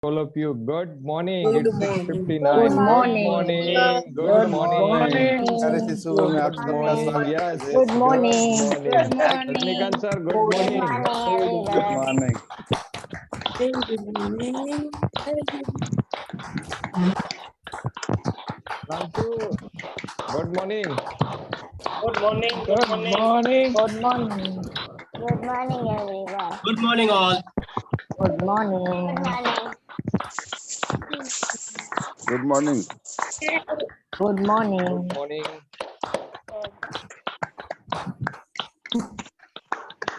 all of you. Good morning. Good It's morning. 6:59. Good morning. Good morning. प्यारे से सुबह में आप Good सबका morning. स्वागत Yes. है। Good morning. Good morning. Good Rajnikant sir, good Good morning. morning, good everyone. Morning. Pransu, good morning. Good morning. Good morning. Good morning. Good morning, everyone. Good morning, all. Good morning. Good morning. Good morning. Good morning.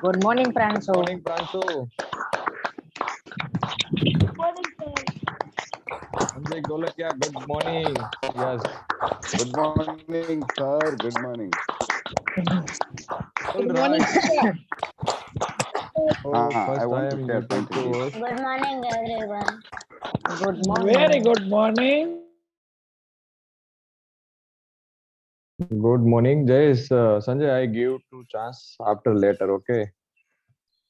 Good morning, Pransu. Morning, Pransu. Sanjay Golakia, good morning. Yes. Good morning sir. Good morning. All right. Oh, हाँ, I first want I to am share muted something. to host. Good morning, everyone. Good morning. Very good morning. Good morning, Jayesh. Sanjay, I give two chance after later, okay?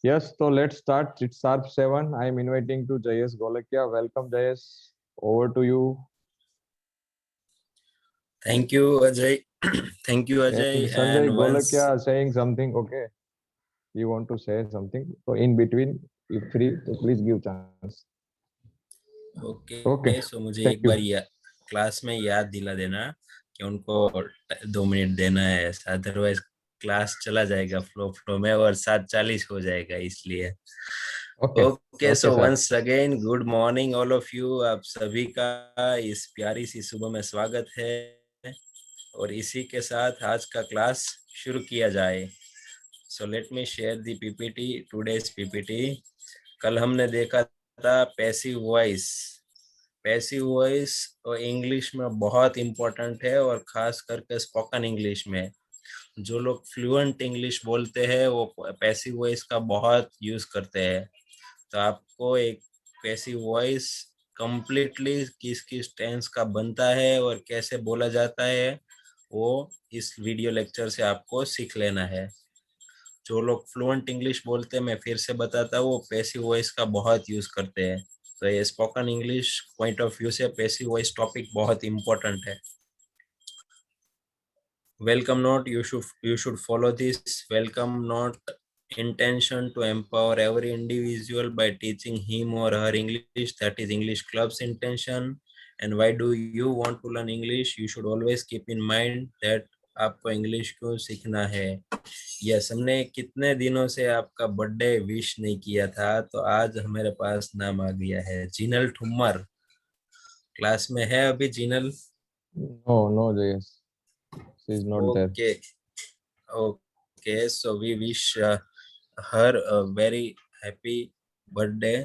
Yes, so let's start. It's sharp 7. I am inviting to Jayesh Golakia. Welcome, Jayesh. Over to you. Thank you, Ajay. Thank you, Ajay. And Sanjay And once, Golakia saying something, okay? You want to say something? So in between, if free, so please give chance. okay, Okay, so मुझे thank एक you. Bar class में याद दिला देना कि उनको 2 minute देना है, अदरवाइज क्लास चला जाएगा फ्लो में और 7:40 हो जाएगा, इसलिए Okay. Okay. So sir. Once again good morning all of you. आप सभी का इस प्यारी सी सुबह में स्वागत है और इसी के साथ आज का क्लास शुरू किया जाए। सो लेट मी शेयर दी पीपीटी, टुडेज पीपीटी। कल हमने देखा था पैसिव वॉइस। पैसिव वॉइस और इंग्लिश में बहुत इम्पोर्टेंट है और खास करके स्पोकन इंग्लिश में जो लोग फ्लुएंट इंग्लिश बोलते हैं वो पैसिव वॉइस का बहुत यूज करते हैं। तो आपको एक पैसिव वॉइस कंप्लीटली किस किस टेंस का बनता है और कैसे बोला जाता है वो इस वीडियो लेक्चर से आपको सीख लेना है। जो लोग फ्लुएंट इंग्लिश बोलते हैं, मैं फिर से बताता हूँ, वो पैसिव वॉइस का बहुत यूज करते हैं। तो ये spoken English point of view से पैसिव वॉइस टॉपिक बहुत इम्पोर्टेंट है। Welcome note, you should follow this welcome note intention to empower every individual by teaching him or her English. That is English Club's intention. And why do you want to learn English? You should always keep in mind that आपको English क्यों सीखना है। Yes, हमने कितने दिनों से आपका birthday wish नहीं किया था, तो आज हमारे पास नाम आ गया है, जिनल ठुम्मर। क्लास में है अभी Jinal? No, Jayesh. She is not there. Okay, so we wish her a very happy birthday।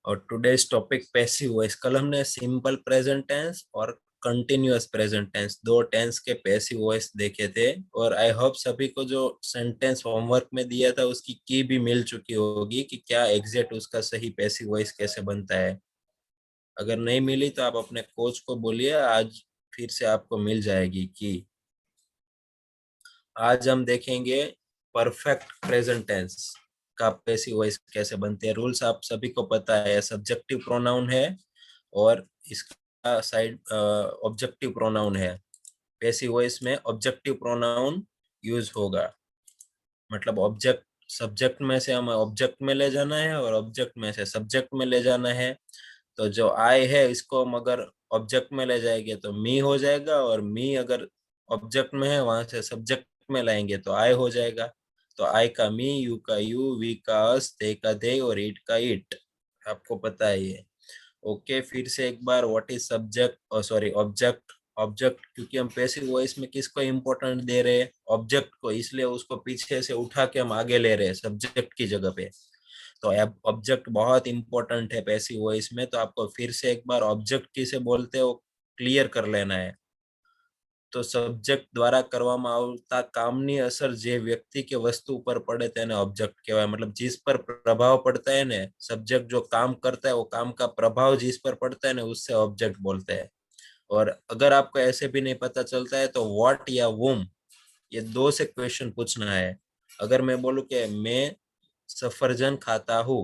और टुडेज टॉपिक पैसिव वॉइस। कल हमने सिंपल प्रेजेंट टेंस और कंटिन्यूअस प्रेजेंट टेंस, दो टेंस के पैसिव वॉइस देखे थे। और आई होप सभी को जो सेंटेंस होमवर्क में दिया था उसकी की भी मिल चुकी होगी कि क्या एग्जैक्ट उसका सही पैसिव वॉइस कैसे बनता है। अगर नहीं मिली तो आप अपने कोच को बोलिए, आज फिर से आपको मिल जाएगी की। आज हम देखेंगे परफेक्ट प्रेजेंट टेंस का पैसिव वॉइस कैसे बनते हैं। रूल्स आप सभी को पता है, सब्जेक्टिव प्रोनाउन है और इसका साइड ऑब्जेक्टिव प्रोनाउन है। पैसिव वॉइस में ऑब्जेक्टिव प्रोनाउन यूज होगा, मतलब ऑब्जेक्ट सब्जेक्ट में से हमें ऑब्जेक्ट में ले जाना है और ऑब्जेक्ट में से सब्जेक्ट में ले जाना है। तो जो आई है इसको हम अगर ऑब्जेक्ट में ले जाएंगे तो मी हो जाएगा, और मी अगर ऑब्जेक्ट में है वहां से सब्जेक्ट में लाएंगे तो आई हो जाएगा। तो आई का मी, यू का यू, वी का अस, दे का दे और इट का इट। आपको पता है ये। ओके, फिर से एक बार, व्हाट इज सब्जेक्ट और सॉरी ऑब्जेक्ट। ऑब्जेक्ट क्योंकि हम पैसिव वॉइस में किसको इंपॉर्टेंट दे रहे हैं, ऑब्जेक्ट को, इसलिए उसको पीछे से उठा के हम आगे ले रहे हैं सब्जेक्ट की जगह पे। तो ऑब्जेक्ट बहुत इंपॉर्टेंट है पैसिव वॉइस में। तो आपको फिर से एक बार ऑब्जेक्ट किसे बोलते हो क्लियर कर लेना है। तो સબ્જેક્ટ દ્વારા કરવામાં આવતા કામની અસર જે વ્યક્તિ કે વસ્તુ ઉપર પડે તેને ऑब्जेक्ट કહેવાય। मतलब जिस पर प्रभाव पड़ता है ने, सब्जेक्ट जो काम करता है वो काम का प्रभाव जिस पर पड़ता है ना, उससे ऑब्जेक्ट बोलते हैं। और अगर आपको ऐसे भी नहीं पता चलता है तो व्हाट या वुम, ये दो से क्वेश्चन पूछना है। अगर मैं बोलूं कि मैं सफरजन खाता हूँ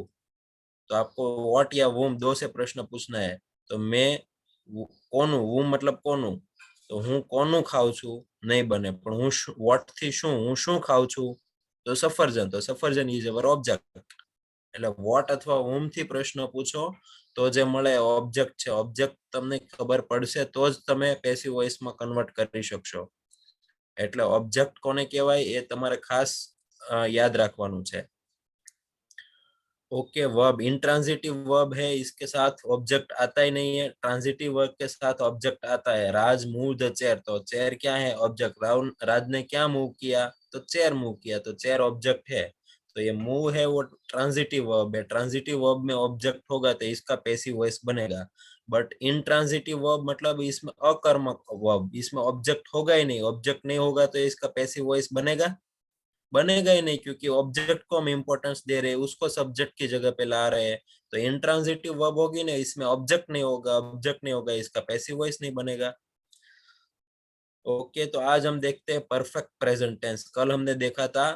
तो आपको व्हाट या whom दो से प्रश्न पूछना है। तो मैं કોનું whom मतलब કોનું, તો હું કોનું ખાઉં છું નહીં બને, પણ હું what થી શું, હું શું ખાઉં છું, તો સફરજન, તો સફરજન ઇઝ અવર ઓબ્જેક્ટ। એટલે what અથવા whom થી પ્રશ્ન પૂછો તો જે મળે ઓબ્જેક્ટ છે, ઓબ્જેક્ટ તમને ખબર પડશે તો જ તમે પેસિવ વોઇસ માં કન્વર્ટ કરી શકશો। એટલે ઓબ્જેક્ટ કોને કહેવાય એ તમારે ખાસ याद રાખવાનું છે। ओके, वर्ब इंट्रांजिटिव वर्ब है, इसके साथ ऑब्जेक्ट आता ही नहीं है। ट्रांजिटिव वर्ब के साथ ऑब्जेक्ट आता है। राज मूव द चेयर, तो चेयर क्या है, ऑब्जेक्ट। राज ने क्या मूव किया, तो चेयर मूव किया, तो चेयर ऑब्जेक्ट है। तो ये मूव है वो ट्रांजिटिव वर्ब है। ट्रांजिटिव वर्ब में ऑब्जेक्ट होगा तो इसका पैसिव वॉइस बनेगा। बट इंट्रांजिटिव वर्ब मतलब इसमें अकर्मक वर्ब, इसमें ऑब्जेक्ट होगा ही नहीं। ऑब्जेक्ट नहीं होगा तो इसका पैसिव वॉइस बनेगा बनेगा ही नहीं, क्योंकि ऑब्जेक्ट को हम इंपॉर्टेंस दे रहे हैं, उसको सब्जेक्ट की जगह पे ला रहे हैं। तो इंट्रांजिटिव वर्ब होगी ना, इसमें ऑब्जेक्ट नहीं होगा, ऑब्जेक्ट नहीं होगा, इसका पैसिव वॉइस नहीं बनेगा। ओके, तो आज हम देखते हैं परफेक्ट प्रेजेंट टेंस। कल हमने देखा था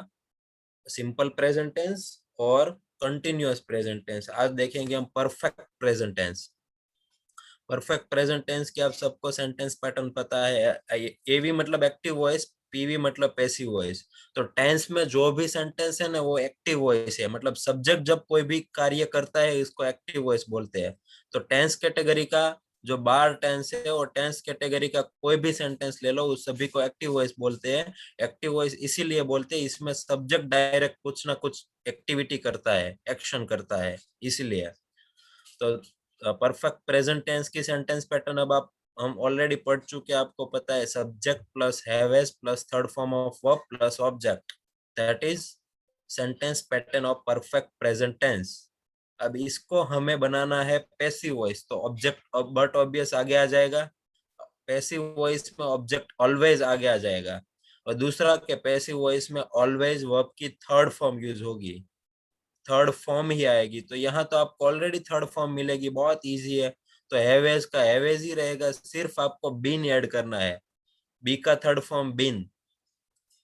सिंपल प्रेजेंट टेंस और कंटिन्यूअस प्रेजेंट टेंस। आज देखेंगे हम perfect present tense. Perfect present tense की आप सबको सेंटेंस पैटर्न पता है। एवी मतलब एक्टिव वॉइस, पीवी मतलब पैसिव वॉइस। तो टेंस में जो भी सेंटेंस है ना वो एक्टिव वॉइस है, मतलब सब्जेक्ट जब कोई भी कार्य करता है इसको एक्टिव वॉइस बोलते हैं। तो टेंस कैटेगरी का जो बार टेंस है और टेंस कैटेगरी का कोई भी सेंटेंस ले लो, उस सभी को एक्टिव वॉइस बोलते हैं। एक्टिव वॉइस इसीलिए बोलते हैं, इसमें सब्जेक्ट डायरेक्ट कुछ ना कुछ एक्टिविटी करता है, एक्शन करता है, इसीलिए। तो परफेक्ट प्रेजेंट टेंस की सेंटेंस पैटर्न अब आप हम ऑलरेडी पढ़ चुके हैं, आपको पता है। Subject plus have has plus third form of verb plus object, that is sentence pattern of perfect present tense. अब इसको हमें बनाना है पैसिव वॉइस, तो ऑब्जेक्ट बट ऑब्वियस आगे आ जाएगा। पैसिव वॉइस में ऑब्जेक्ट ऑलवेज आगे आ जाएगा। और दूसरा के पैसिव वॉइस में ऑलवेज वर्ब की थर्ड फॉर्म यूज होगी, थर्ड फॉर्म ही आएगी। तो यहाँ तो आपको ऑलरेडी थर्ड फॉर्म मिलेगी, बहुत इजी है। तो हैवेज का हैवेज ही रहेगा, सिर्फ आपको बीन ऐड करना है। बी का थर्ड फॉर्म बीन।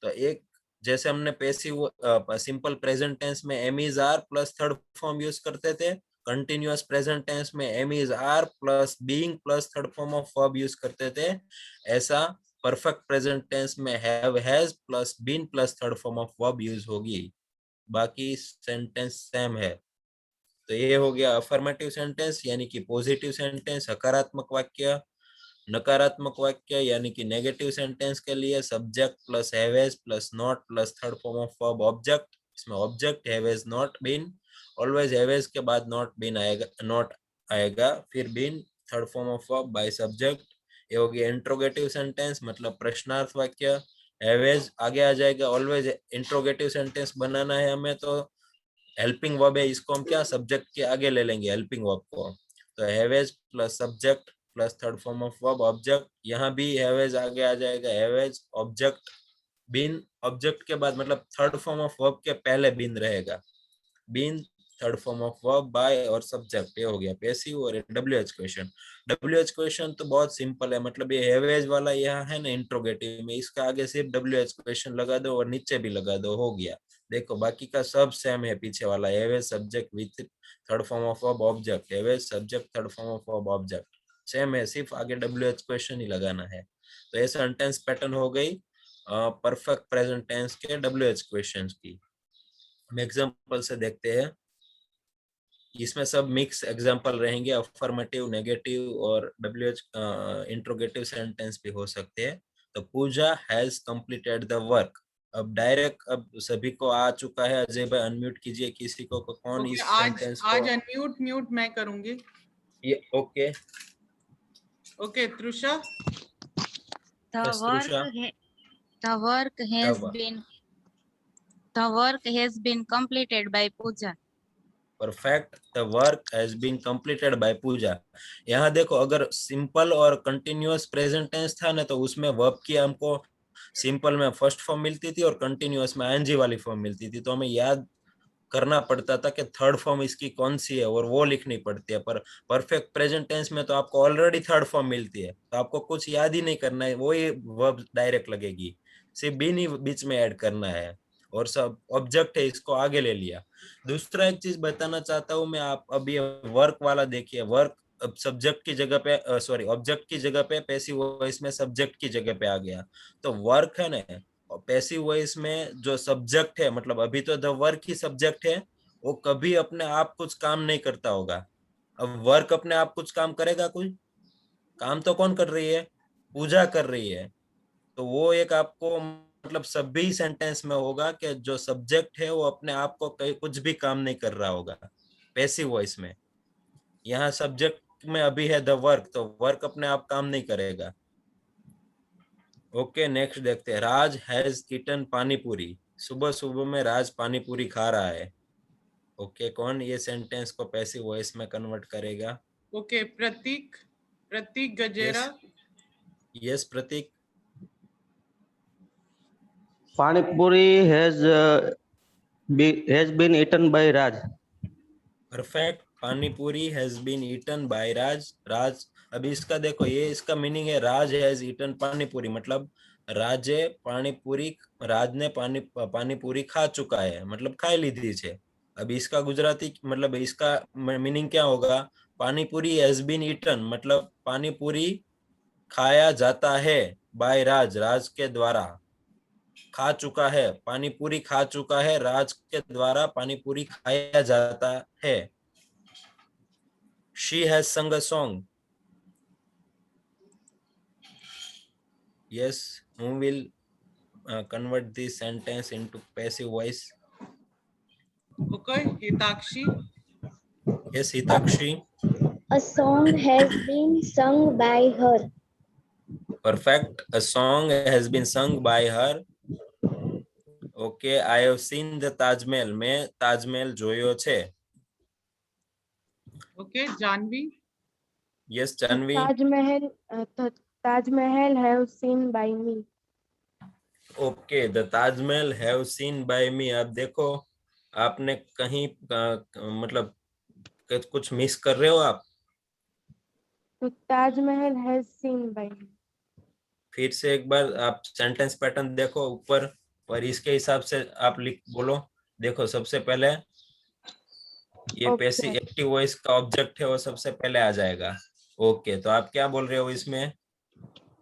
तो एक जैसे हमने पैसिव सिंपल प्रेजेंट टेंस में am is are plus third form use करते थे, कंटिन्यूअस प्रेजेंट टेंस में am is are plus being plus third form of verb use करते थे, ऐसा परफेक्ट प्रेजेंट टेंस में have has plus been plus third form of verb use होगी। बाकी sentence same है। तो ये हो गया अफर्मेटिव सेंटेंस यानी कि पॉजिटिव सेंटेंस, सकारात्मक वाक्य। नकारात्मक वाक्य यानी कि नेगेटिव सेंटेंस के लिए subject plus have has plus not plus third form of verb object. इसमें object have has not been, always have has के बाद नॉट बीन आएगा, नॉट आएगा, फिर been third form of verb by subject. ये हो गया इंट्रोगेटिव सेंटेंस मतलब प्रश्नार्थ वाक्य। हैव हैज आगे आ जाएगा, ऑलवेज इंट्रोगेटिव सेंटेंस बनाना है हमें, तो हेल्पिंग वर्ब है, इसको हम क्या सब्जेक्ट के आगे ले लेंगे हेल्पिंग वर्ब को। तो have has plus subject plus third form of verb object. यहाँ भी हैव हैज आगे आ जाएगा, have has object been, object के बाद मतलब थर्ड फॉर्म ऑफ वर्ब के पहले बीन रहेगा, been third form of verb by और सब्जेक्ट। ये हो गया पैसिव। और डब्ल्यूएच क्वेश्चन, डब्ल्यूएच क्वेश्चन तो बहुत सिंपल है, मतलब ये हैव हैज वाला यहाँ है ना इंट्रोगेटिव में, इसका आगे सिर्फ डब्ल्यूएच क्वेश्चन लगा दो और नीचे भी लगा दो, हो गया। देखो बाकी का सब सेम है, पीछे वाला have has subject with third form of verb object, have has subject third form of verb object same है, सिर्फ आगे डब्ल्यूएच क्वेश्चन ही लगाना है। तो ये सेंटेंस पैटर्न हो गई परफेक्ट प्रेजेंट टेंस के डब्ल्यूएच क्वेश्चंस की। हम एग्जांपल से देखते हैं, इसमें सब मिक्स एग्जांपल रहेंगे, अफर्मेटिव, नेगेटिव और डब्ल्यूएच इंट्रोगेटिव सेंटेंस भी हो सकते हैं। तो पूजा हैज कंप्लीटेड द वर्क। अब डायरेक्ट अब सभी को आ चुका है, अजय भाई अनम्यूट कीजिए किसी को, कौन इस सेंटेंस को आज अनम्यूट म्यूट मैं करूंगी। ये okay okay Trusha. yes, Trusha. The work has been completed by Pooja. Perfect, the work has been completed by Pooja. यहाँ देखो अगर सिंपल और कंटिन्यूअस प्रेजेंट टेंस था ना, तो उसमें वर्ब की हमको सिंपल में फर्स्ट फॉर्म मिलती थी और कंटिन्यूअस में आईएनजी वाली फॉर्म मिलती थी, तो हमें याद करना पड़ता था कि थर्ड फॉर्म इसकी कौन सी है और वो लिखनी पड़ती है। पर परफेक्ट प्रेजेंट टेंस में तो आपको ऑलरेडी थर्ड फॉर्म मिलती है, तो आपको कुछ याद ही नहीं करना है, वो ही वर्ब डायरेक्ट लगेगी, सिर्फ बीन ही बीच में ऐड करना है। और सब ऑब्जेक्ट है इसको आगे ले लिया। दूसरा एक चीज बताना चाहता हूँ मैं, आप अभी वर्क वाला देखिए, वर्क अब सब्जेक्ट की जगह पे सॉरी ऑब्जेक्ट की जगह पे पैसिव वॉइस में सब्जेक्ट की जगह पे आ गया। तो वर्क है ना, और पैसिव वॉइस में जो सब्जेक्ट है, मतलब अभी तो द वर्क ही सब्जेक्ट है, वो कभी अपने आप कुछ काम नहीं करता होगा। अब वर्क अपने आप कुछ काम करेगा? कुछ काम तो कौन कर रही है? पूजा कर रही है। तो वो एक आपको मतलब सभी सेंटेंस में होगा कि जो सब्जेक्ट है वो अपने आप को कहीं कुछ भी काम नहीं कर रहा होगा पैसिव वॉइस में। यहाँ सब्जेक्ट में अभी है द वर्क, तो वर्क अपने आप काम नहीं करेगा। ओके, नेक्स्ट देखते हैं। राज हैज ईटन पानी पूरी। सुबह सुबह में राज पानी पूरी खा रहा है। ओके, कौन ये सेंटेंस को पैसिव वॉइस में कन्वर्ट करेगा? Okay, Prateek, Prateek Gajera. Yes Prateek. Pani puri has been eaten by Raj. Perfect, pani puri has been eaten by Raj. Raj, अभी इसका देखो, ये इसका मीनिंग है राज हैज ईटन पानी पूरी, मतलब राजे पानी पूरी, राज ने पानी पूरी खा चुका है, मतलब खा ली थी छे। अभी इसका गुजराती मतलब इसका मीनिंग क्या होगा? पानी पूरी हैज बीन ईटन, मतलब पानी पूरी खाया जाता है बाय राज, राज के द्वारा। खा चुका है, पानी पूरी खा चुका है, राज के द्वारा पानी पूरी खाया जाता है। She has sung a song. Yes, who will convert this sentence into passive voice? Okay, Hitakshi. Yes, Hitakshi. A song has been sung by her. Perfect. A song has been sung by her. Okay, I have seen the Taj Mahal. मैं ताजमहल जोयो छे। Okay, Janvi. Yes, Janvi. Taj Mahal have seen by me. Okay, the Taj Mahal have seen by me. अब देखो, आपने कहीं मतलब कुछ miss कर रहे हो आप। तो Taj Mahal has seen by me. फिर से एक बार आप सेंटेंस पैटर्न देखो ऊपर, और इसके हिसाब से आप लिख बोलो। देखो, सबसे पहले ये Okay. पैसिव एक्टिव वॉइस का ऑब्जेक्ट है, वो सबसे पहले आ जाएगा। ओके, तो आप क्या बोल रहे हो इसमें?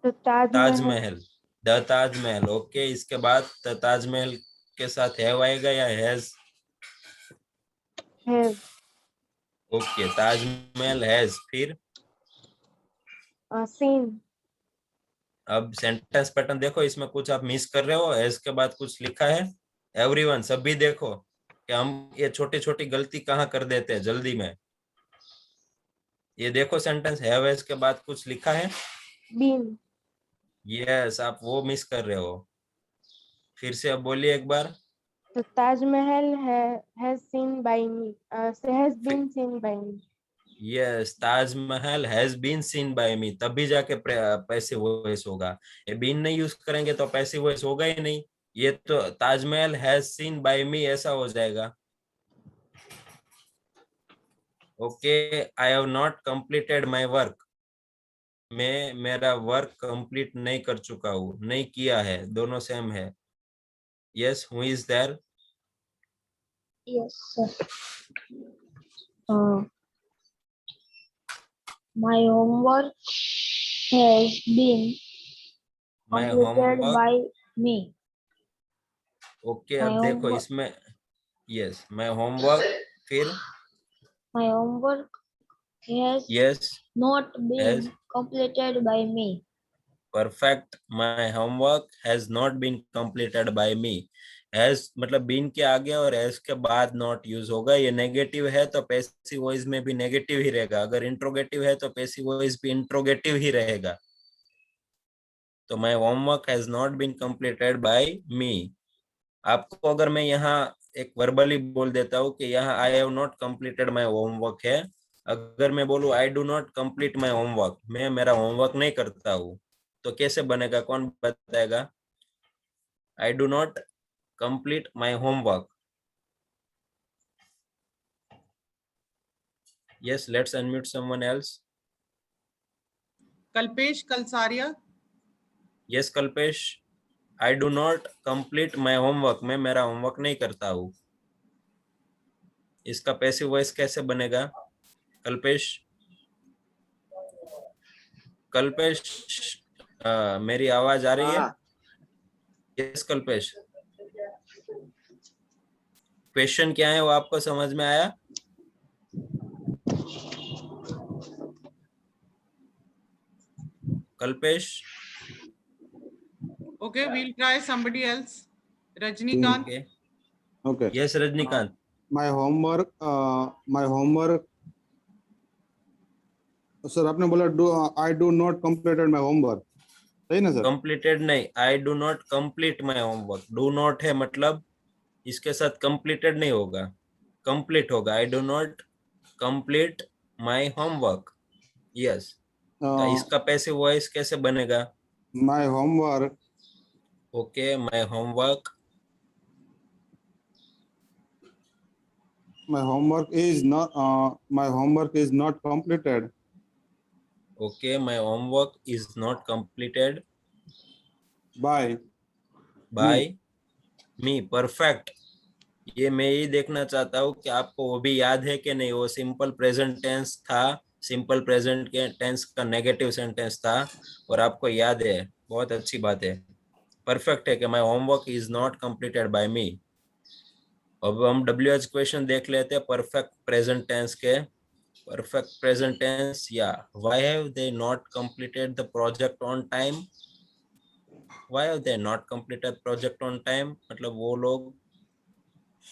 तो ताजमहल, द ताजमहल। ओके, इसके बाद द ताजमहल के साथ हैव आएगा या has? have okay, Taj Mahal has, फिर seen. अब सेंटेंस पैटर्न देखो, इसमें कुछ आप मिस कर रहे हो। हैज के बाद कुछ लिखा है। एवरीवन, सभी देखो कि हम ये छोटी छोटी गलती कहाँ कर देते हैं जल्दी में। ये देखो, सेंटेंस हैव हैज के बाद कुछ लिखा है। Been. यस, आप वो मिस कर रहे हो। फिर से अब बोलिए एक बार। तो Taj Mahal has seen by me. Has been seen by me. Yes, Taj Mahal has been seen by me, तभी जाके पैसिव वॉइस होगा। ये बीन नहीं यूज करेंगे तो पैसिव वॉइस होगा ही नहीं। ये तो ताजमहल हैज सीन बाय मी ऐसा हो जाएगा। Okay, I have not completed my work. मैं मेरा वर्क कंप्लीट नहीं कर चुका हूँ, नहीं किया है, दोनों सेम है। Yes, who is there? Yes, sir. My homework has been my completed homework. by me. Okay, My अब देखो homework, इसमें यस, माय होमवर्क, फिर my homework has yes not been has. completed by me. Perfect, my homework has not been completed by me. Has मतलब been के आगे और has के बाद नॉट यूज होगा। ये नेगेटिव है तो पैसिव वॉइस में भी नेगेटिव ही रहेगा, अगर इंट्रोगेटिव है तो पैसिव वॉइस भी इंट्रोगेटिव ही रहेगा। तो my homework has not been completed by me. आपको अगर मैं यहाँ एक वर्बली बोल देता हूँ कि यहाँ I have not completed my homework है, अगर मैं बोलूँ आई do not complete my homework, मैं मेरा होमवर्क नहीं करता हूँ, तो कैसे बनेगा? कौन बताएगा? I do not complete my homework. Yes, let's unmute someone else. Kalpesh Kalsaria. Yes Kalpesh, I do not complete my homework, मैं मेरा होमवर्क नहीं करता हूँ। इसका पैसिव वॉइस कैसे बनेगा? कल्पेश, कल्पेश, मेरी आवाज आ रही है? यस कल्पेश, क्वेश्चन क्या है वो आपको समझ में आया? Kalpesh, Okay, we'll try somebody else. Rajnikant. Okay, Okay. Yes Rajinikanth, my homework sir आपने बोला आई do not completed my homework, सही ना सर? कंप्लीटेड नहीं, आई do not complete my homework. Do not है मतलब इसके साथ कंप्लीटेड नहीं होगा, कंप्लीट होगा। आई do not complete my homework, yes. तो इसका पैसिव वॉइस कैसे बनेगा? My homework okay, my homework, my homework is not completed okay, my homework is not completed by by me. Perfect. ये मैं ही देखना चाहता हूँ कि आपको वो भी याद है कि नहीं। वो सिंपल प्रेजेंट टेंस था, सिंपल प्रेजेंट के टेंस का नेगेटिव सेंटेंस था और आपको याद है, बहुत अच्छी बात है। परफेक्ट है कि my homework is not completed by me. अब हम WH क्वेश्चन देख लेते हैं परफेक्ट प्रेजेंट टेंस के। परफेक्ट प्रेजेंट टेंस, या why have they not completed the project on time? Why have they not completed project on time मतलब वो लोग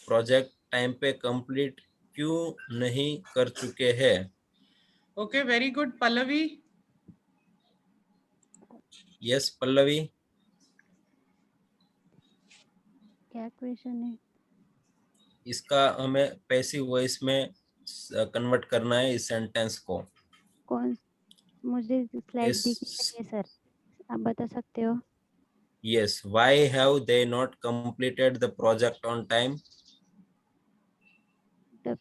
प्रोजेक्ट टाइम पे कंप्लीट क्यों नहीं कर चुके हैं? Okay, very good. Pallavi. Yes Pallavi, क्या क्वेश्चन है? इसका हमें पैसिव वॉइस में कन्वर्ट करना है इस सेंटेंस को। कौन? मुझे स्लाइड इस- दिख रही है सर, आप बता सकते हो? Yes, why have they not completed the project on time? The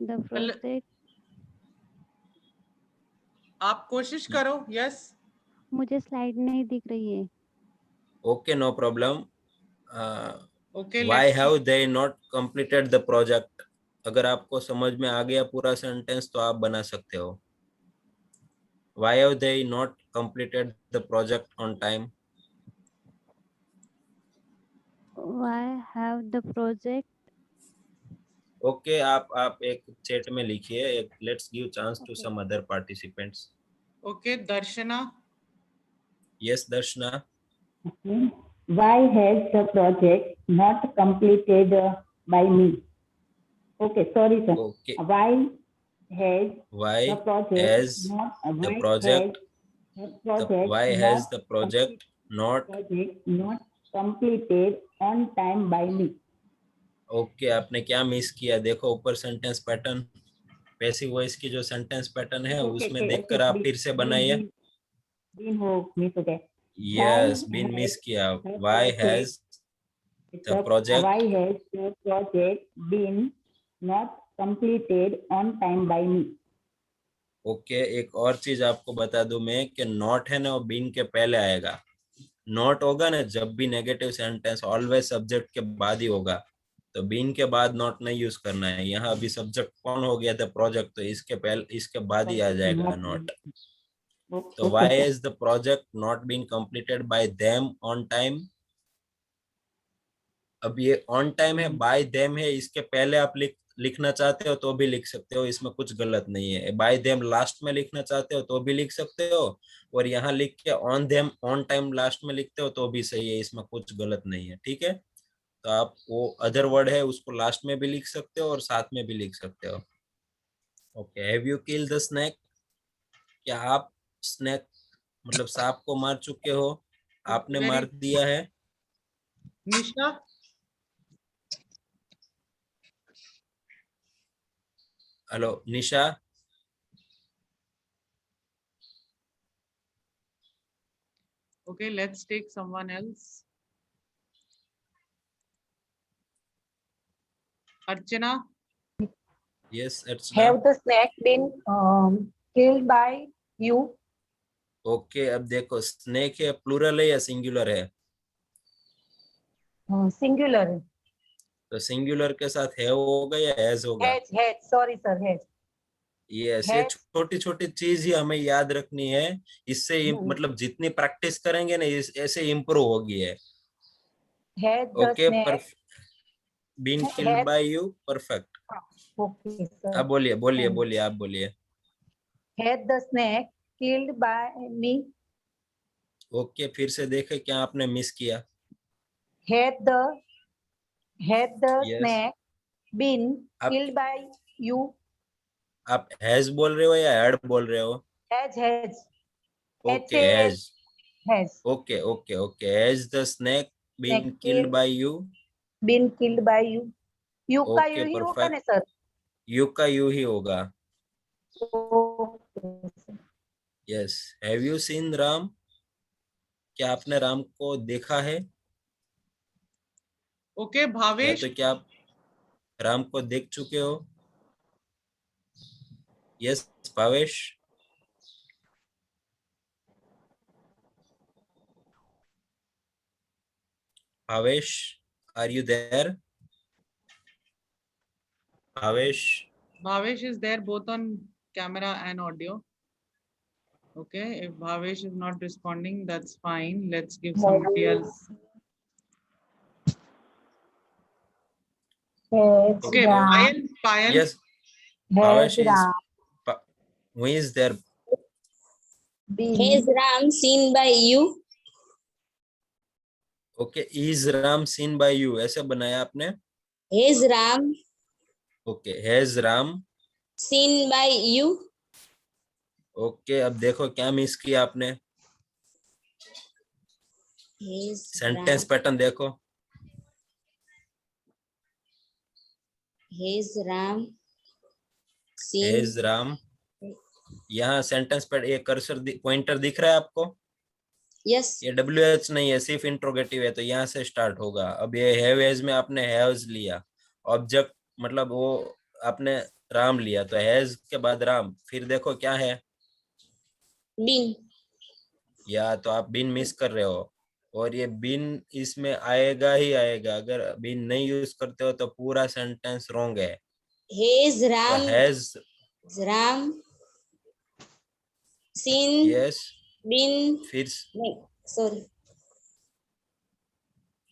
project, आप कोशिश करो. Yes. मुझे स्लाइड नहीं दिख रही है। Okay, no problem. Okay, why let's have they not completed the project, अगर आपको समझ में आ गया पूरा सेंटेंस तो आप बना सकते हो। Why have they not completed the project on time? Why have the project, okay, आप एक चैट में लिखिए। Let's give chance to Okay. Some other participants. Okay, Darshana. Yes Darshana, Okay. Why has the project not completed by me? Okay, sorry, sir. Okay, Why has why the project has not the project why has the project not? not completed on time by me? Okay, आपने क्या miss किया? देखो ऊपर sentence pattern, passive voice की जो sentence pattern है उसमें देखकर आप फिर से बनाइए। Been हो miss हो गया. यस, बीन मिस किया। Why has the project Why has the project been not completed on time by me? Okay, एक और चीज आपको बता दूं मैं कि नॉट है ना वो बीन के पहले आएगा। नॉट होगा ना जब भी नेगेटिव सेंटेंस ऑलवेज सब्जेक्ट के बाद ही होगा, तो बीन के बाद नॉट नहीं यूज करना है। यहाँ अभी सब्जेक्ट कौन हो गया था? प्रोजेक्ट, तो इसके पहले इसके बाद ही आ जाएगा नॉट। तो why is the project not been completed by them on time? अब ये ऑन टाइम है, बाय देम है, इसके पहले आप लिखना चाहते हो तो भी लिख सकते हो, इसमें कुछ गलत नहीं है। बाय देम लास्ट में लिखना चाहते हो तो भी लिख सकते हो, और यहाँ लिख के on them on time last में लिखते हो तो भी सही है, इसमें कुछ गलत नहीं है। ठीक है, तो आप वो अदर वर्ड है उसको लास्ट में भी लिख सकते हो और साथ में भी लिख सकते हो। Okay, have you kill the snake? क्या आप स्नेक मतलब सांप को मार चुके हो? आपने Very- मार दिया है? Nisha. Hello Nisha, Okay, let's take someone else. Archana. Yes Archana. Have the snake been killed by you? Okay, अब देखो स्नेक है प्लूरल है या सिंगुलर है? सिंगुलर है। तो सिंगुलर के साथ है होगा या हैज होगा? Has, sorry sir, has. ये ऐसे छोटी छोटी चीज ही हमें याद रखनी है। इससे मतलब जितनी प्रैक्टिस करेंगे ना ऐसे इम्प्रूव होगी है। Has the okay, snake. Been killed by you, perfect. Okay sir. आप बोलिए बोलिए बोलिए, आप बोलिए। Has the snake killed by me. Okay, फिर से देखें क्या आपने मिस किया। Has the yes, snake been आप किल्ड बाय यू। आप हैज बोल रहे हो या हैड बोल रहे हो? Has okay, has. Has okay okay okay, has the snake been killed by you. Been killed by you. You का ओके, यू ही होगा ना परफेक्ट। सर? यू का यू ही होगा। Okay. Yes, have you seen Ram? क्या आपने राम को देखा है? ओके या भावेश, तो क्या आप राम को देख चुके हो? Yes Bhavesh. Bhavesh, are you there? Bhavesh, Bhavesh is there both on camera and audio. Okay, if Bhavesh is not responding, that's fine. Let's give somebody else. Okay, Payal. yes, Bhavesh is who is there? Is Ram seen by you? Okay, is Ram seen by you ऐसे बनाया आपने? Is Ram okay, has Ram seen by you? Okay, अब देखो क्या miss किया आपने। Is sentence pattern देखो। Ram seen? Has Ram, यहाँ सेंटेंस पर एक कर्सर पॉइंटर दिख रहा है आपको? Yes. ये WH नहीं है, सिर्फ इंट्रोगेटिव है, तो यहाँ से स्टार्ट होगा। अब ये हैव हैज में आपने हैव्स लिया, ऑब्जेक्ट मतलब वो आपने राम लिया, तो हैज के बाद राम, फिर देखो क्या है? Been. या तो आप बिन मिस कर रहे हो, और ये बिन इसमें आएगा ही आएगा। अगर बिन नहीं यूज करते हो तो पूरा सेंटेंस रॉन्ग है। Has तो Ram has, seen? Yes, Been. फिर Sorry.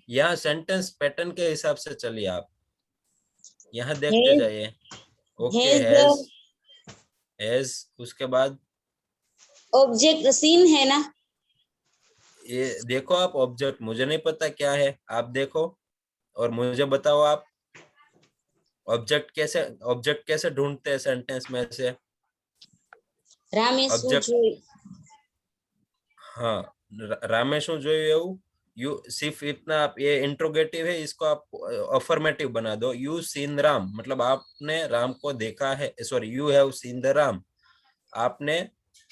यहाँ सेंटेंस पैटर्न के हिसाब से चलिए आप, यहाँ देखते जाइए। ओके, हैज, उसके बाद ऑब्जेक्ट सीन है ना? ये देखो आप, ऑब्जेक्ट मुझे नहीं पता क्या है, आप देखो और मुझे बताओ आप ऑब्जेक्ट कैसे ढूंढते हैं सेंटेंस में से? रामेश ऑब्जेक्ट, हाँ, रामेश जो यू सिर्फ इतना, आप ये इंट्रोगेटिव है, इसको आप अफर्मेटिव बना दो। यू सीन राम, मतलब आपने राम को देखा है, sorry, you have seen the Ram, आपने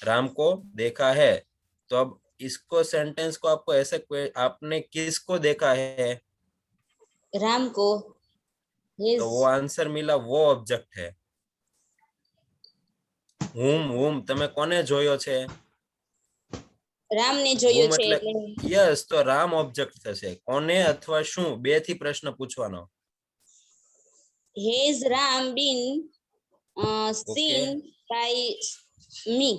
राम को देखा है। तो अब इसको सेंटेंस को आपको ऐसे, आपने किसको देखा है? राम को। तो वो आंसर मिला, वो ऑब्जेक्ट है। हुम તમે કોને જોયો છે? રામ ને જોયો છે मतलब એટલે यस, तो राम ऑब्जेक्ट થશે। કોને અથવા શું, બે થી પ્રશ્ન પૂછવાનો। Has Ram been seen by me?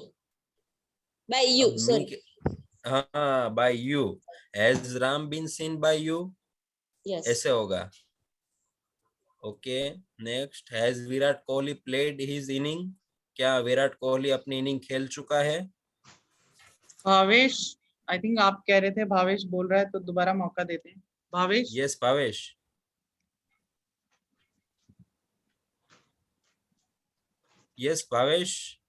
By you, sorry. हाँ, by you. Has Ram been seen by you, Yes. ऐसे होगा। Okay, next, has Virat Kohli played his inning? क्या विराट कोहली अपनी इनिंग खेल चुका है? भावेश, आई थिंक आप कह रहे थे, भावेश बोल रहा है तो दोबारा मौका देते हैं। Bhavesh. Yes Bhavesh. Yes Bhavesh,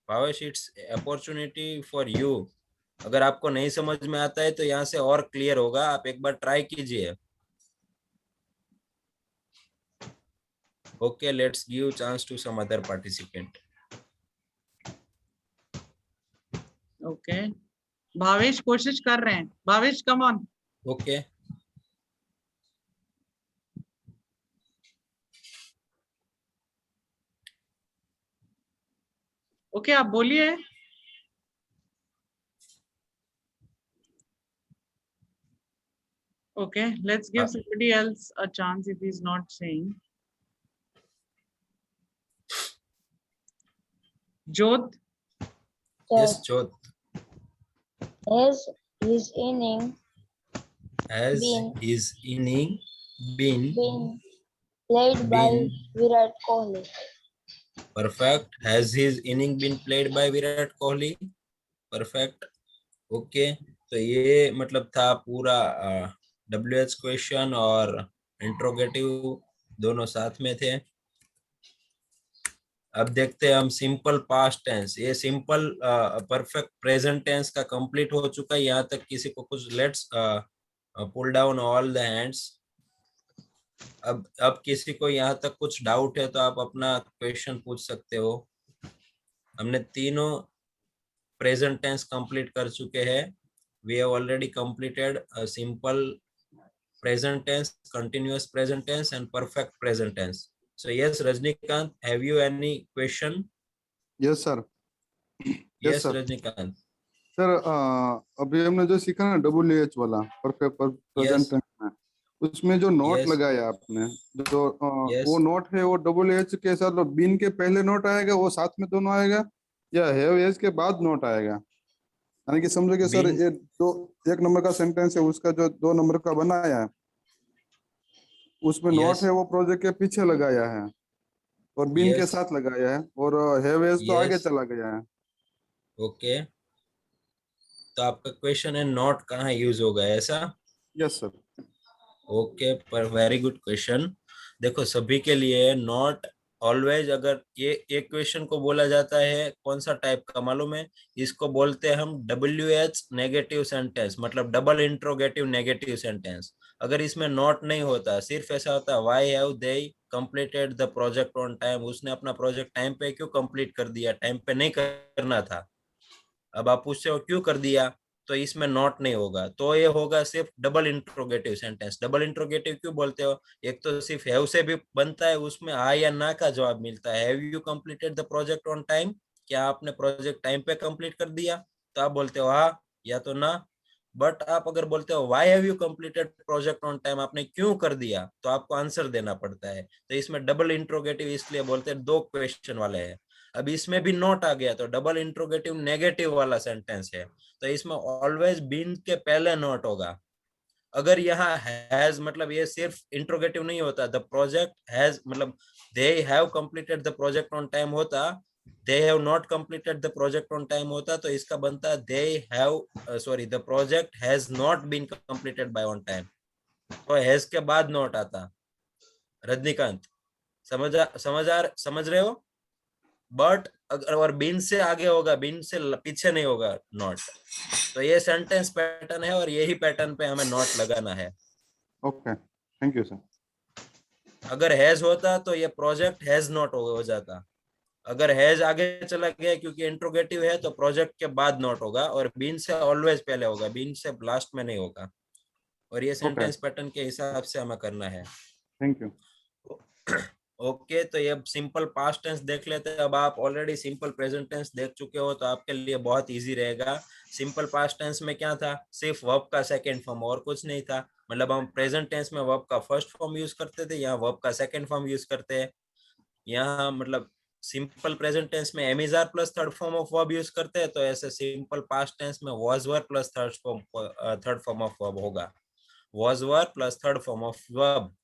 Bhavesh it's opportunity for you. अगर आपको नहीं समझ में आता है तो यहाँ से और क्लियर होगा, आप एक बार ट्राई कीजिए। Okay, let's give chance to some other participant. Okay, Bhavesh कोशिश कर रहे हैं। Bhavesh, come on. Okay, okay, आप बोलिए। Okay, let's give somebody else a chance if he's not saying. Jodh, Yes, Jodh. Has his inning Has been his inning been played by been Virat Kohli? perfect? Has his inning been played by Virat Kohli? Perfect. Okay तो ये मतलब था पूरा WH question और interrogative दोनों साथ में थे। अब देखते हैं हम सिंपल पास्ट टेंस। ये सिंपल परफेक्ट प्रेजेंट टेंस का कंप्लीट हो चुका है। यहाँ तक किसी को कुछ let's pull down all the hands. अब किसी को यहाँ तक कुछ डाउट है तो आप अपना क्वेश्चन पूछ सकते हो। हमने तीनों प्रेजेंट टेंस कंप्लीट कर चुके हैं। We have already completed a simple present tense, continuous present tense, and perfect present tense. So yes, Rajnikant, have you any question? Yes, sir. Yes, sir. Rajnikant. Sir अभी हमने जो सीखा ना WH वाला perfect present tense में, उसमें जो note Yes. लगाया आपने, जो Yes. वो नोट है वो WH के साथ बीन के पहले नोट आएगा, वो साथ में दोनों आएगा, या हैव एज के बाद नोट आएगा? यानी कि समझो कि सर Been- ये दो एक नंबर का सेंटेंस है, उसका जो 2 नंबर का बनाया है उसमें Yes. नोट है वो प्रोजेक्ट के पीछे लगाया है और बीन के Yes. साथ लगाया है, और हैव एज तो आगे Yes. चला गया है। Okay. तो आपका क्वेश्चन है नॉट कहाँ यूज होगा, ऐसा? Yes sir. ओके, पर वेरी गुड क्वेश्चन। देखो सभी के लिए नॉट ऑलवेज, अगर ये एक क्वेश्चन को बोला जाता है कौन सा टाइप का मालूम है? इसको बोलते हैं हम WH नेगेटिव सेंटेंस, मतलब डबल इंट्रोगेटिव नेगेटिव सेंटेंस। अगर इसमें नॉट नहीं होता, सिर्फ ऐसा होता why have they completed the project on time, उसने अपना प्रोजेक्ट टाइम पे क्यों कंप्लीट कर दिया, टाइम पे नहीं करना था। अब आप पूछते हो क्यों कर दिया, तो इसमें नॉट नहीं होगा, तो ये होगा सिर्फ double interrogative sentence. Double interrogative क्यों बोलते हो? एक तो सिर्फ हैव से भी बनता है, उसमें हाँ या ना का जवाब मिलता है। Have you completed the project on time, क्या आपने प्रोजेक्ट टाइम पे कंप्लीट कर दिया, तो आप बोलते हो हाँ या तो ना। बट आप अगर बोलते हो why have you completed project on time, आपने क्यों कर दिया, तो आपको आंसर देना पड़ता है। तो इसमें डबल इंट्रोगेटिव इसलिए बोलते हैं, दो क्वेश्चन वाले हैं। अब इसमें भी नोट आ गया तो डबल इंट्रोगेटिव नेगेटिव वाला सेंटेंस है, तो इसमें ऑलवेज बीन के पहले नोट होगा। अगर यहाँ हैज मतलब ये सिर्फ इंट्रोगेटिव नहीं होता, द प्रोजेक्ट हैज मतलब they have completed the project on time होता, they have not completed the project on time होता, तो इसका बनता they have sorry the project has not been completed by on time, तो has के बाद note आता। रजनीकांत समझ रहे हो? बट अगर और बीन से आगे होगा, बीन से पीछे नहीं होगा नॉट। तो ये सेंटेंस पैटर्न है और यही पैटर्न पे हमें नॉट लगाना है। Okay, thank you sir. अगर हैज होता तो ये प्रोजेक्ट हैज नॉट हो जाता। अगर हैज आगे चला गया क्योंकि इंट्रोगेटिव है, तो प्रोजेक्ट के बाद नॉट होगा, और बीन से ऑलवेज पहले होगा, बीन से लास्ट में नहीं होगा। और ये सेंटेंस पैटर्न के हिसाब से हमें करना है। Thank you. ओके, तो ये सिंपल पास्ट टेंस देख लेते हैं। अब आप ऑलरेडी सिंपल प्रेजेंट टेंस देख चुके हो, तो आपके लिए बहुत इजी रहेगा। सिंपल पास्ट टेंस में क्या था, सिर्फ वर्ब का सेकंड फॉर्म और कुछ नहीं था। मतलब हम प्रेजेंट टेंस में वर्ब का फर्स्ट फॉर्म यूज करते थे, यहाँ वर्ब का सेकंड फॉर्म यूज करते हैं। यहाँ मतलब सिंपल प्रेजेंट टेंस में am is are plus third form of verb use करते हैं, तो ऐसे सिंपल पास्ट टेंस में was were plus third form of verb होगा, was were plus third form of verb.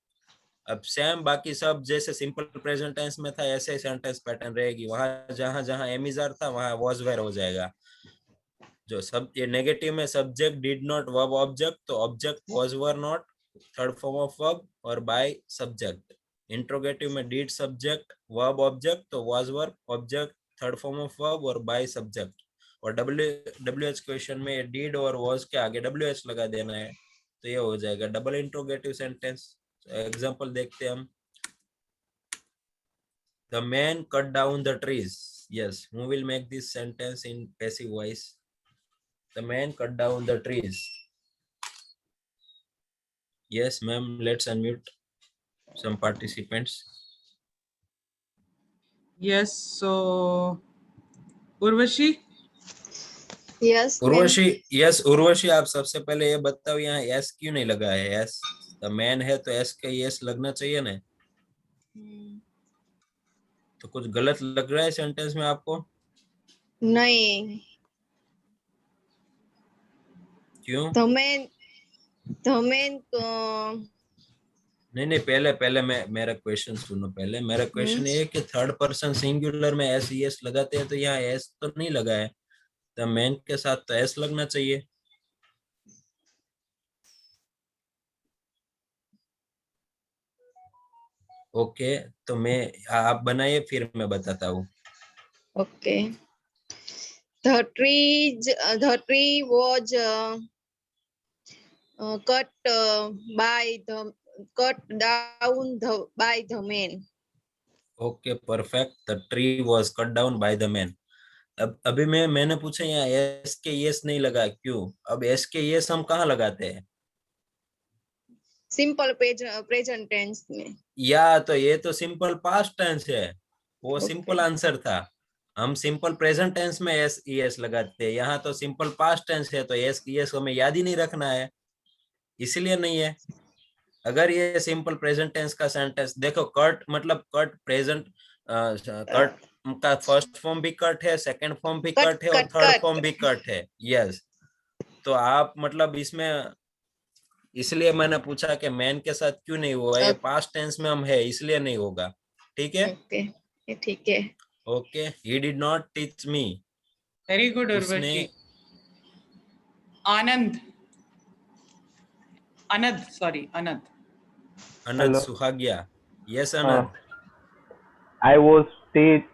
अब सेम बाकी सब जैसे सिंपल प्रेजेंट टेंस में था, ऐसे सेंटेंस पैटर्न रहेगी। वहां जहां जहां एम इज आर था, वहां वाज वेयर हो जाएगा। जो सब ये नेगेटिव में subject did not verb object, तो object was were not third form of verb और बाय सब्जेक्ट। इंट्रोगेटिव में डिड सब्जेक्ट वर्ब ऑब्जेक्ट, तो was verb object third form of verb और बाय सब्जेक्ट। और WH क्वेश्चन में did और was के आगे WH लगा देना है, तो ये हो जाएगा डबल इंट्रोगेटिव सेंटेंस। एग्जाम्पल देखते हैं हम। The man cut down the trees. Yes, who will make this sentence in passive voice? The man cut down the trees. Yes, ma'am, let's unmute some participants. Yes, so Urvashi, Yes, ma'am. Urvashi, yes Urvashi, आप सबसे पहले ये बताओ यहाँ S क्यों नहीं लगा है? एस द मैन है तो एस का एस लगना चाहिए ना। तो कुछ गलत लग रहा है सेंटेंस में आपको? नहीं, क्यों? धमेन नहीं, पहले पहले मेरा क्वेश्चन सुनो। पहले मेरा क्वेश्चन ये है कि थर्ड पर्सन सिंगुलर में एस एस लगाते हैं तो यहाँ एस तो नहीं लगा है, तो मैन के साथ तो एस लगना चाहिए। ओके, तो आप बनाइए फिर मैं बताता हूँ। Okay. The tree was cut down by the man. Okay perfect, the tree was cut down by the man. अब अभी मैंने पूछा यहाँ एस के यस नहीं लगा, क्यों? अब एस के यस हम कहाँ लगाते हैं? सिंपल प्रेजेंट टेंस में। या तो ये तो सिंपल पास्ट टेंस है, वो सिंपल आंसर था। हम सिंपल प्रेजेंट टेंस में एस एस लगाते हैं, यहाँ तो सिंपल पास्ट टेंस है तो एस एस हमें याद ही नहीं रखना है, इसलिए नहीं है। अगर ये सिंपल प्रेजेंट टेंस का सेंटेंस देखो, कट मतलब कट प्रेजेंट, कट का फर्स्ट फॉर्म भी कट है, सेकंड फॉर्म भी कट है और थर्ड फॉर्म भी कट है। यस, तो आप मतलब इसमें, इसलिए मैंने पूछा कि मैन के साथ क्यों नहीं हुआ, ये पास्ट टेंस में हम है इसलिए नहीं होगा। ठीक है? ओके, ठीक है। Okay, he did not teach me. Very good, Urvashi. Anand. Anand. Anand Suhagia. Yes, Anand. I was taught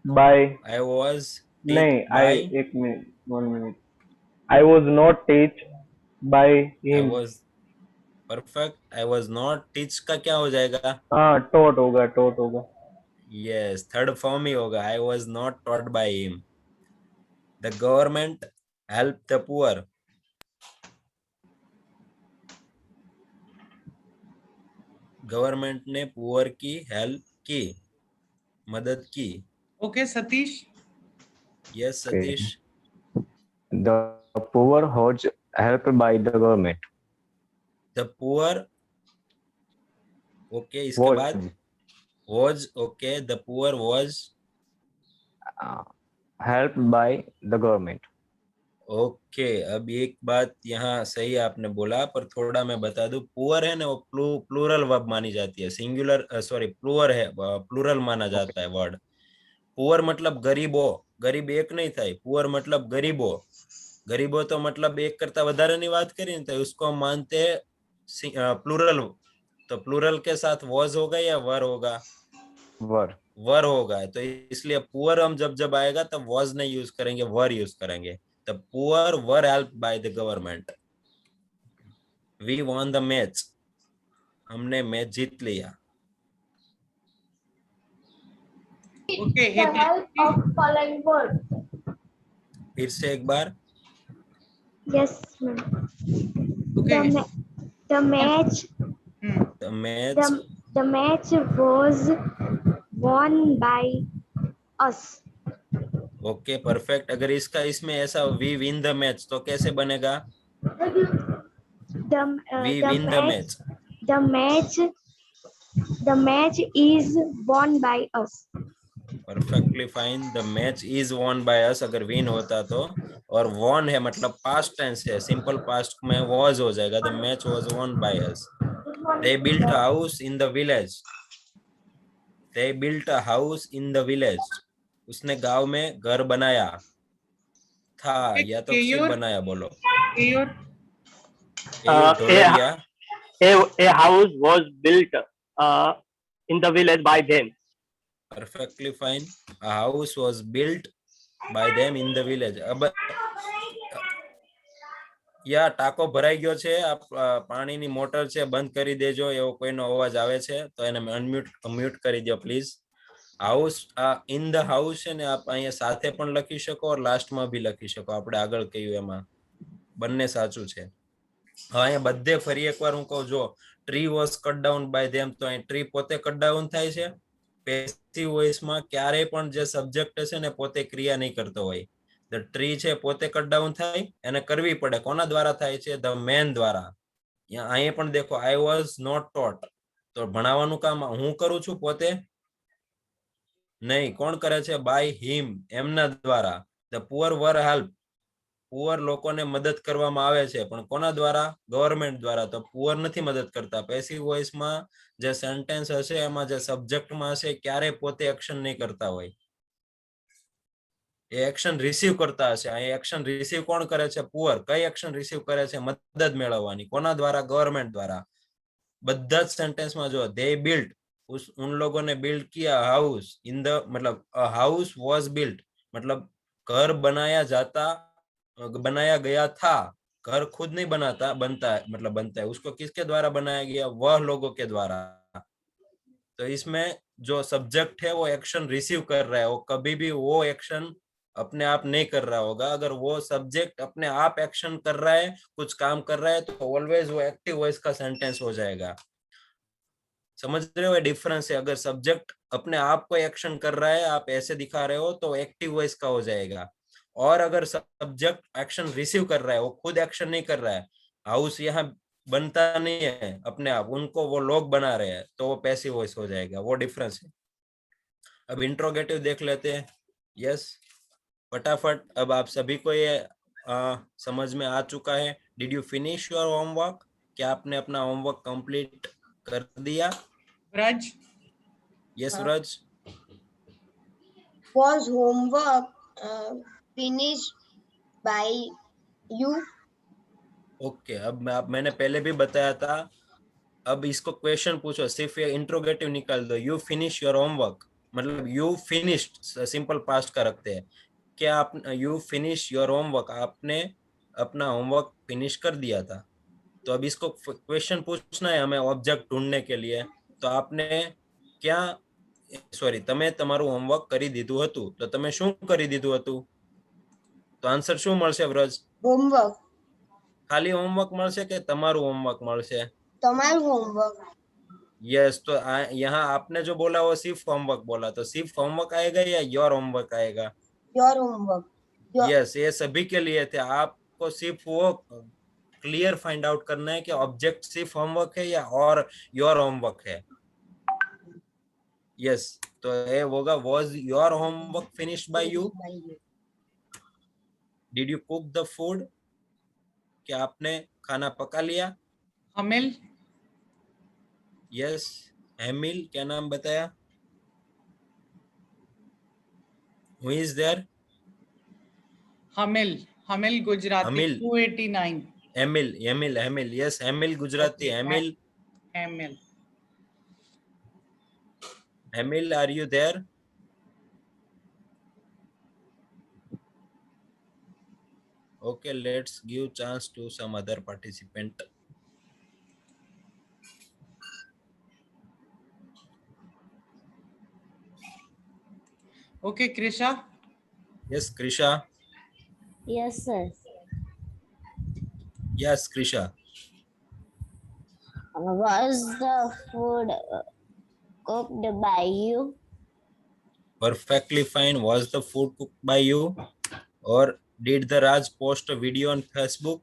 by. I was नहीं, by. एक minute, 1 minute. I was not taught by him. I was perfect. I was not teach का क्या हो जाएगा? हाँ, taught होगा. Yes, third form ही होगा. I was not taught by him. The government helped the poor. Government ने poor की help की, मदद की। Okay, Satish. Yes, Satish. The poor was helped by the government. The poor. Okay, इसके बाद was. Okay, the poor was helped by the government. Okay, अब एक बात यहाँ सही आपने बोला, पर थोड़ा मैं बता दूं, पुअर है ना वो प्लूरल वर्ब मानी जाती है, सिंगुलर सॉरी प्लूअर है, प्लूरल माना जाता है वर्ड। पुअर मतलब गरीबो, गरीब एक नहीं था, पुअर मतलब गरीबो। गरीबो तो मतलब एक करता વધારે ની વાત કરી ને, तो उसको हम मानते हैं प्लूरल। तो प्लूरल के साथ वॉज होगा या वर होगा? वर होगा। तो इसलिए पुअर हम जब आएगा तब वॉज नहीं यूज करेंगे, वर यूज करेंगे। The poor were helped by the government. We won the match. हमने मैच जीत लिया। Okay, The help of following word. फिर से एक बार। Yes, ma'am. Okay. The match. The match was won by us. Okay perfect. अगर इसका इसमें ऐसा we win the match तो कैसे बनेगा? We win the match. The match is won by us. Perfectly fine. The match is won by us अगर win होता तो, और वॉन है मतलब पास्ट टेंस है, सिंपल पास्ट में वॉज हो जाएगा। The match was won by us. They built a house in the village. They built a house in the village. उसने गांव में घर बनाया था या तो सिर्फ बनाया, बोलो। A house was built in the village by them. Perfectly fine. A house was built by them in the village. अब યા ટાંકો ભરાઈ ગયો છે, પાણીની મોટર છે, બંધ કરી દેજો, એવો કોઈનો અવાજ આવે છે તો એને म्यूट કરી દો please. House, in the house છે ને આપ અહીંયા સાથે પણ લખી શકો और લાસ્ટમાં બી લખી શકો, આપણે આગળ કહ્યું એમાં બંને સાચું છે। હવે અહીંયા બધે ફરી એકવાર હું કહું, જો tree was cut down by them, તો અહીં ટ્રી પોતે કટ ડાઉન થાય છે। પેસિવ વોઇસમાં ક્યારેય પણ જે સબ્જેક્ટ છે ને પોતે ક્રિયા નહીં કરતો હોય, ધ ટ્રી છે પોતે કટ ડાઉન થાય એને કરવી પડે, કોના દ્વારા થાય છે? ધ મેન દ્વારા. અહીંયા પણ દેખો, આઈ વોઝ નોટ ટોટ, તો ભણાવવાનું કામ હું કરું છું પોતે? નહીં, કોણ કરે છે? બાય હિમ, એમના દ્વારા. The poor were help, poor લોકોને મદદ કરવામાં આવે છે, પણ કોના દ્વારા? ગવર્મેન્ટ દ્વારા. તો પુઅર નથી મદદ કરતા. પેસિવ વોઇસમાં જે સેન્ટેન્સ હશે એમાં જે સબ્જેક્ટમાં હશે ક્યારે પોતે એક્શન નહીં કરતા હોય, એ એક્શન રિસીવ કરતા હશે. અહીં એક્શન રિસીવ કોણ કરે છે? પુઅર. કઈ એક્શન રિસીવ કરે છે? મદદ મેળવવાની. કોના દ્વારા? ગવર્મેન્ટ દ્વારા. બધા જ સેન્ટેન્સમાં જો દે બિલ્ટ, उन लोगों ने बिल्ड किया हाउस इन द, मतलब हाउस वॉज बिल्ट, मतलब घर बनाया गया था. घर खुद नहीं बनाता, बनता है, मतलब बनता है. उसको किसके द्वारा बनाया गया? वह लोगों के द्वारा. तो इसमें जो सब्जेक्ट है वो एक्शन रिसीव कर रहा है, वो कभी भी वो एक्शन अपने आप नहीं कर रहा होगा. अगर वो सब्जेक्ट अपने आप एक्शन कर रहा है, कुछ काम कर रहा है, तो ऑलवेज वो एक्टिव वॉइस का सेंटेंस हो जाएगा. समझ रहे हो डिफरेंस है? अगर सब्जेक्ट अपने आप को एक्शन कर रहा है, आप ऐसे दिखा रहे हो, तो एक्टिव वॉइस का हो जाएगा. और अगर सब्जेक्ट एक्शन रिसीव कर रहा है, वो खुद एक्शन नहीं कर रहा है, हाउस यहाँ बनता नहीं है अपने आप, उनको वो लोग बना रहे हैं, तो वो पैसिव वॉइस हो जाएगा. वो डिफरेंस है. अब इंट्रोगेटिव देख लेते हैं. यस, फटाफट. अब आप सभी को ये समझ में आ चुका है. Did you finish your homework? क्या आपने अपना होमवर्क कंप्लीट कर दिया? Raj, यस रज. Was homework finished by you? Okay, अब मैंने पहले भी बताया था. अब इसको क्वेश्चन पूछो, सिर्फ ये इंट्रोगेटिव निकाल दो. यू फिनिश योर होमवर्क, मतलब यू फिनिश्ड सिंपल पास्ट का रखते हैं. क्या आप यू फिनिश योर होमवर्क, आपने अपना होमवर्क फिनिश कर दिया था. तो अब इसको क्वेश्चन पूछना है हमें ऑब्जेक्ट ढूंढने के लिए. तो आपने क्या, સોરી, તમે તમારું હોમવર્ક કરી દીધું હતું, તો તમે શું કરી દીધું હતું? તો આન્સર શું મળશે વ્રજ? Homework. ખાલી હોમવર્ક મળશે કે તમારું હોમવર્ક મળશે? તમારું homework. यस, तो यहाँ आपने जो बोला वो सिर्फ होमवर्क बोला, तो सिर्फ होमवर्क आएगा या योर होमवर्क आएगा? Your homework. यस, ये सभी के लिए थे. आपको सिर्फ वो क्लियर फाइंड आउट करना है कि ऑब्जेक्ट सिर्फ होमवर्क है या और योर होमवर्क है. यस, तो ये होगा was your homework finished by you? Did you cook the food? क्या आपने खाना पका लिया? Hamil, yes. हेमिल, क्या नाम बताया? Who is there? Hamil, Gujarati, Hamil. 289. Hemil. Yes, Hemil Gujarati. Hamil. Hemil, are you there? Okay, let's give chance to some other participant. Okay, Krisha. Yes, Krisha. Yes, sir. Yes, Krisha. Was the food cooked by you? Perfectly fine. Was the food cooked by you? Or did the Raj post a video on Facebook?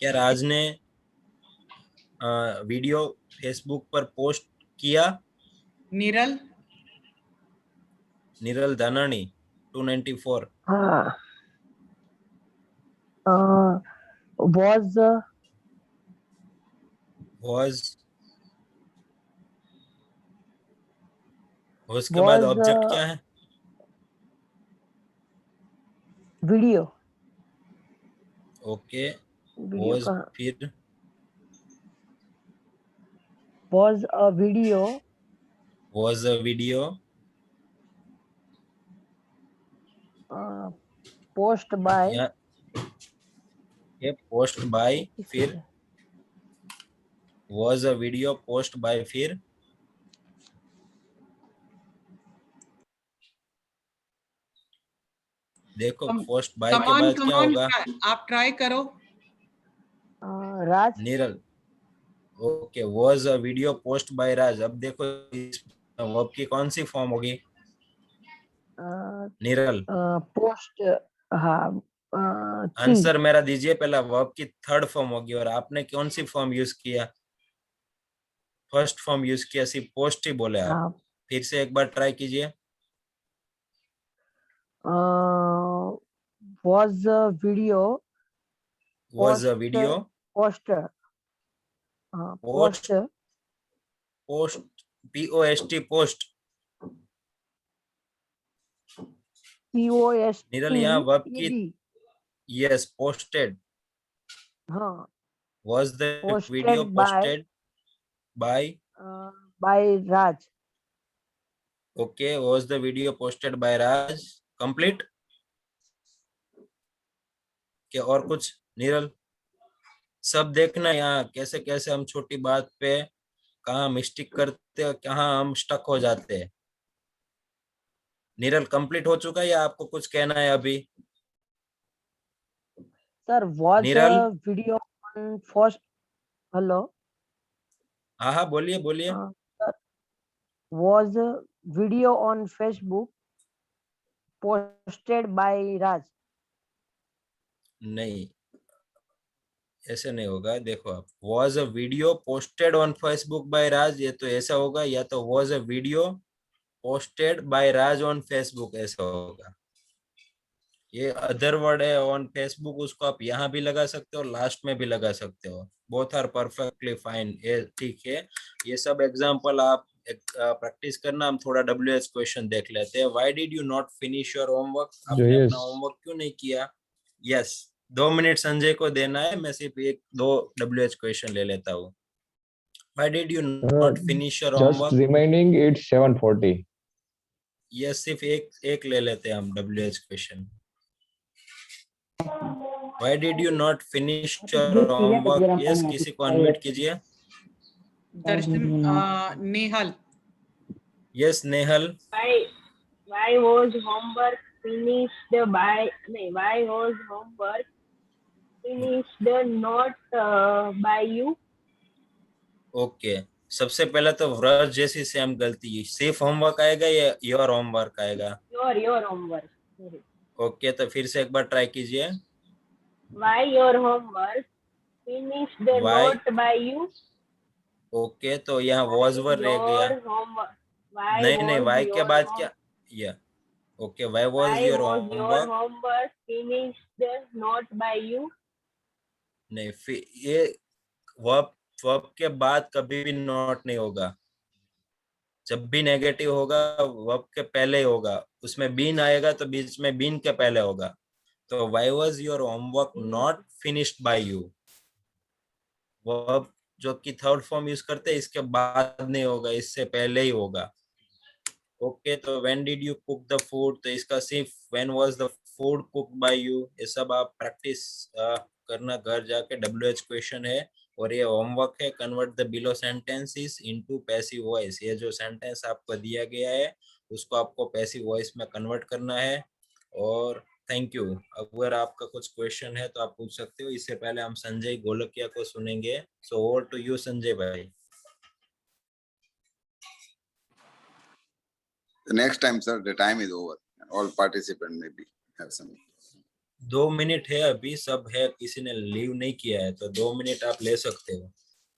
क्या राज ने video Facebook पर post किया? Niral Dhanani 294. was के बाद object क्या है? Video. Okay, was फिर was a video. Was a video. Post by. ये post by फिर was a video post by फिर देखो पोस्ट बाय के बाद क्या होगा? आप ट्राई करो. Raj. Niral. Okay, was a video post by Raj. अब देखो इस वर्ब की कौन सी फॉर्म होगी? निरल. पोस्ट हाँ थ्री आंसर मेरा दीजिए पहला। वर्ब की थर्ड फॉर्म होगी और आपने कौन सी फॉर्म यूज किया? फर्स्ट फॉर्म यूज किया, सिर्फ पोस्ट ही बोले आप। हाँ फिर से एक बार ट्राई कीजिए। was a video was a video poster हाँ post poster post POST post. Niral यहाँ वर्ब की POSTED यस पोस्टेड। हाँ was the video posted by by Raj. okay, was the video posted by Raj? Complete? क्या और कुछ निरल? सब देखना यहाँ कैसे कैसे हम छोटी बात पे कहाँ मिस्टेक करते हैं, कहाँ हम स्टक हो जाते हैं। निरल कंप्लीट हो चुका है या आपको कुछ कहना है अभी? Sir, was Niral? a video on first. Hello. हाँ हाँ बोलिए बोलिए। Sir, was a video on Facebook posted by Raj. नहीं, ऐसे नहीं होगा। देखो आप, was a video posted on Facebook by Raj, ये तो ऐसा होगा, या तो was a video posted by Raj on Facebook ऐसा होगा। ये अदर वर्ड है ऑन फेसबुक, उसको आप यहाँ भी लगा सकते हो, लास्ट में भी लगा सकते हो। बोथ आर परफेक्टली फाइन, ये ठीक है। ये सब एग्जांपल आप प्रैक्टिस करना। हम थोड़ा WH क्वेश्चन देख लेते हैं। Why did you not finish your homework? आपने अपना होमवर्क क्यों नहीं किया? यस 2 मिनट संजय को देना है, मैं सिर्फ 1-2 WH क्वेश्चन ले लेता हूँ। Why did you not finish your homework? Just remaining it's 7:40. Yes सिर्फ एक ले लेते हैं हम WH question. Why did you not finish your homework? Yes, किसी को अनम्यूट कीजिए। दर्शन Nehal. Yes, Nehal. Why was homework finished by? Why was homework finished not by you? Okay, सबसे पहले तो व्रज जैसी सेम गलती, सिर्फ होमवर्क आएगा या योर होमवर्क आएगा? Your homework. ओके, तो फिर से एक बार ट्राई कीजिए। Why your homework finished not by you? Okay, तो यहाँ was वर रह गया। Your homework. Why नहीं, was वाई के your बाद home- क्या? या okay, why was Why your was your homework? homework finished not by you? नहीं, फिर ये वर्ब के बाद कभी भी नॉट नहीं होगा। जब भी नेगेटिव होगा वर्ब के पहले ही होगा, उसमें बीन आएगा तो बीच में बीन के पहले होगा। तो why was your homework not finished by you? Verb जो कि थर्ड फॉर्म यूज करते हैं इसके बाद नहीं होगा, इससे पहले ही होगा। ओके, तो when did you cook the food, तो इसका सिर्फ when was the food cooked by you। ये सब आप प्रैक्टिस करना घर जाके। WH क्वेश्चन है और ये होमवर्क है। Convert the below sentences into passive voice. ये जो सेंटेंस आपको दिया गया है उसको आपको पैसिव वॉइस में कन्वर्ट करना है। और थैंक यू। अगर आपका कुछ क्वेश्चन है तो आप पूछ सकते हो। इससे पहले हम संजय गोलकिया को सुनेंगे। So over to you Sanjay भाई। The next time, sir, the time is over. All participants maybe have some. 2 minute है अभी, सब है, किसी ने लीव नहीं किया है तो 2 मिनट आप ले सकते हो।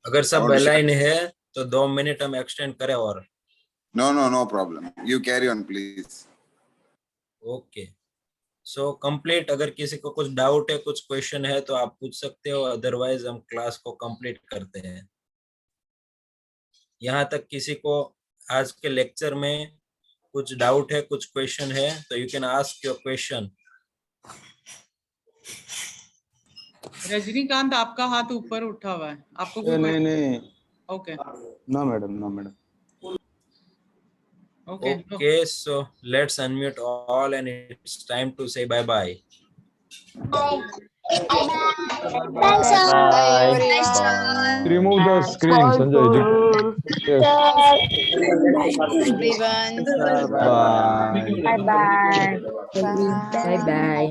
अगर सब अलाइन है तो 2 मिनट हम एक्सटेंड करें और। No problem. You carry on, please. Okay, so complete. अगर किसी को कुछ डाउट है, कुछ क्वेश्चन है तो आप पूछ सकते हो, अदरवाइज हम क्लास को कंप्लीट करते हैं। यहाँ तक किसी को आज के लेक्चर में कुछ डाउट है, कुछ क्वेश्चन है तो you can ask your question. Rajinikanth आपका हाथ ऊपर उठा हुआ है, आपको कोई नहीं okay no madam okay, so let's unmute all and it's time to say bye bye. Thanks, sir. Remove the screen, Sanjay. Yes. Everyone. Bye. Bye bye. Bye bye.